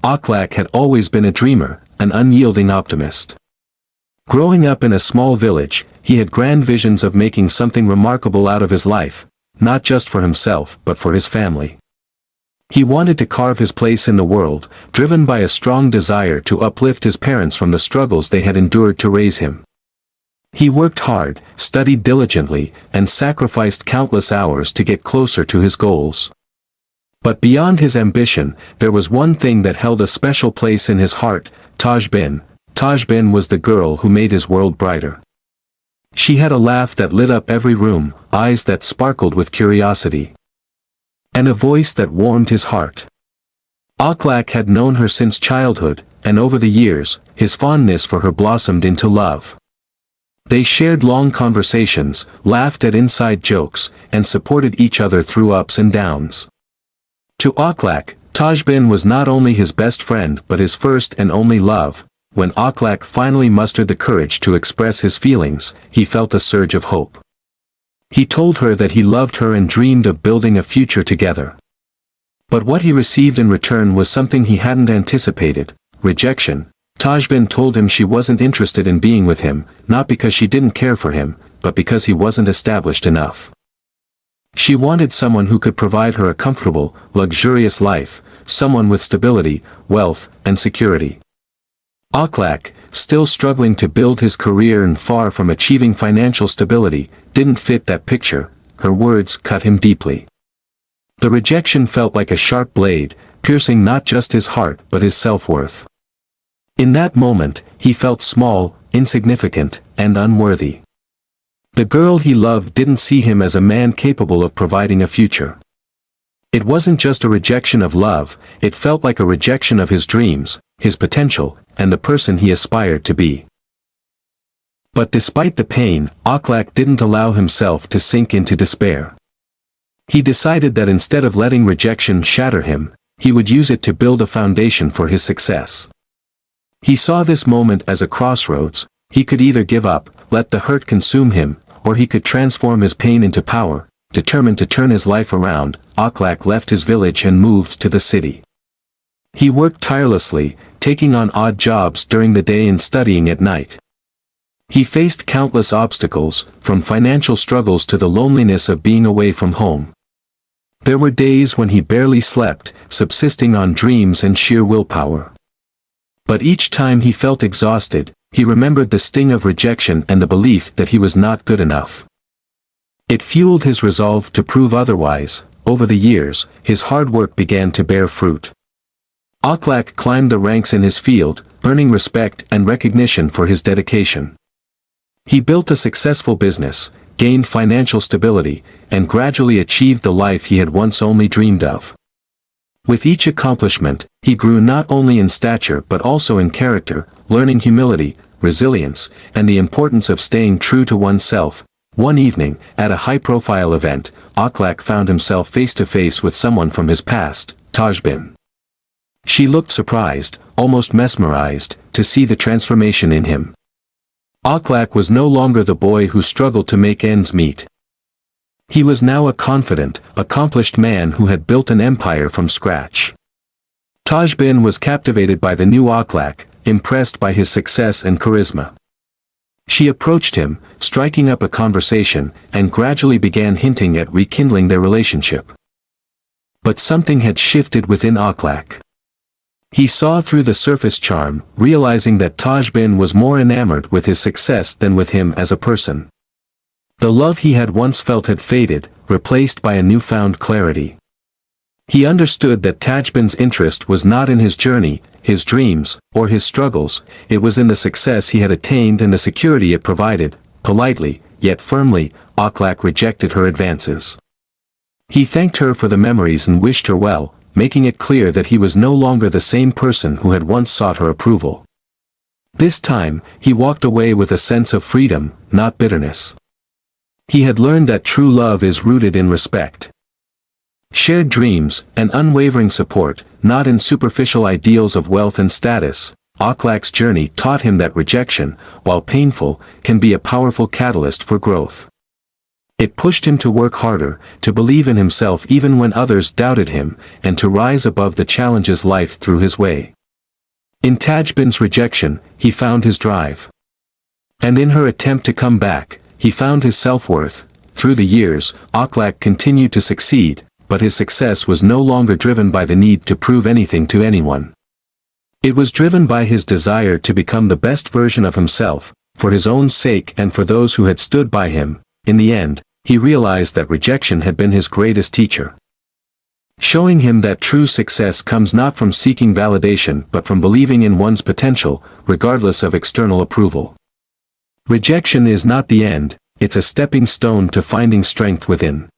Akhlaq had always been a dreamer, an unyielding optimist. Growing up in a small village, he had grand visions of making something remarkable out of his life, not just for himself but for his family. He wanted to carve his place in the world, driven by a strong desire to uplift his parents from the struggles they had endured to raise him. He worked hard, studied diligently, and sacrificed countless hours to get closer to his goals. But beyond his ambition, there was one thing that held a special place in his heart: Tajbin. Tajbin was the girl who made his world brighter. She had a laugh that lit up every room, eyes that sparkled with curiosity, and a voice that warmed his heart. Akhlaq had known her since childhood, and over the years, his fondness for her blossomed into love. They shared long conversations, laughed at inside jokes, and supported each other through ups and downs. To Akhlaq, Tajbin was not only his best friend but his first and only love. When Akhlaq finally mustered the courage to express his feelings, he felt a surge of hope. He told her that he loved her and dreamed of building a future together. But what he received in return was something he hadn't anticipated: rejection. Tajbin told him she wasn't interested in being with him, not because she didn't care for him, but because he wasn't established enough. She wanted someone who could provide her a comfortable, luxurious life, someone with stability, wealth, and security. Akhlaq, still struggling to build his career and far from achieving financial stability, didn't fit that picture. Her words cut him deeply. The rejection felt like a sharp blade, piercing not just his heart but his self-worth. In that moment, he felt small, insignificant, and unworthy. The girl he loved didn't see him as a man capable of providing a future. It wasn't just a rejection of love, it felt like a rejection of his dreams, his potential, and the person he aspired to be. But despite the pain, Akhlaq didn't allow himself to sink into despair. He decided that instead of letting rejection shatter him, he would use it to build a foundation for his success. He saw this moment as a crossroads. He could either give up, let the hurt consume him, or he could transform his pain into power. Determined to turn his life around, Akhlaq left his village and moved to the city. He worked tirelessly, taking on odd jobs during the day and studying at night. He faced countless obstacles, from financial struggles to the loneliness of being away from home. There were days when he barely slept, subsisting on dreams and sheer willpower. But each time he felt exhausted, he remembered the sting of rejection and the belief that he was not good enough. It fueled his resolve to prove otherwise. Over the years, his hard work began to bear fruit. Akhlaq climbed the ranks in his field, earning respect and recognition for his dedication. He built a successful business, gained financial stability, and gradually achieved the life he had once only dreamed of. With each accomplishment, he grew not only in stature but also in character, learning humility, resilience, and the importance of staying true to oneself. One evening, at a high-profile event, Akhlaq found himself face-to-face with someone from his past, Tajbin. She looked surprised, almost mesmerized, to see the transformation in him. Akhlaq was no longer the boy who struggled to make ends meet. He was now a confident, accomplished man who had built an empire from scratch. Tajbin was captivated by the new Akhlaq, impressed by his success and charisma. She approached him, striking up a conversation, and gradually began hinting at rekindling their relationship. But something had shifted within Akhlaq. He saw through the surface charm, realizing that Tajbin was more enamored with his success than with him as a person. The love he had once felt had faded, replaced by a newfound clarity. He understood that Tajbin's interest was not in his journey, his dreams, or his struggles. It was in the success he had attained and the security it provided. Politely, yet firmly, Akhlaq rejected her advances. He thanked her for the memories and wished her well, making it clear that he was no longer the same person who had once sought her approval. This time, he walked away with a sense of freedom, not bitterness. He had learned that true love is rooted in respect, shared dreams, and unwavering support, not in superficial ideals of wealth and status. Akhlaq's journey taught him that rejection, while painful, can be a powerful catalyst for growth. It pushed him to work harder, to believe in himself even when others doubted him, and to rise above the challenges life threw his way. In Tajbin's rejection, he found his drive. And in her attempt to come back, he found his self-worth. Through the years, Akhlaq continued to succeed, but his success was no longer driven by the need to prove anything to anyone. It was driven by his desire to become the best version of himself, for his own sake and for those who had stood by him. In the end, he realized that rejection had been his greatest teacher, showing him that true success comes not from seeking validation but from believing in one's potential, regardless of external approval. Rejection is not the end, it's a stepping stone to finding strength within.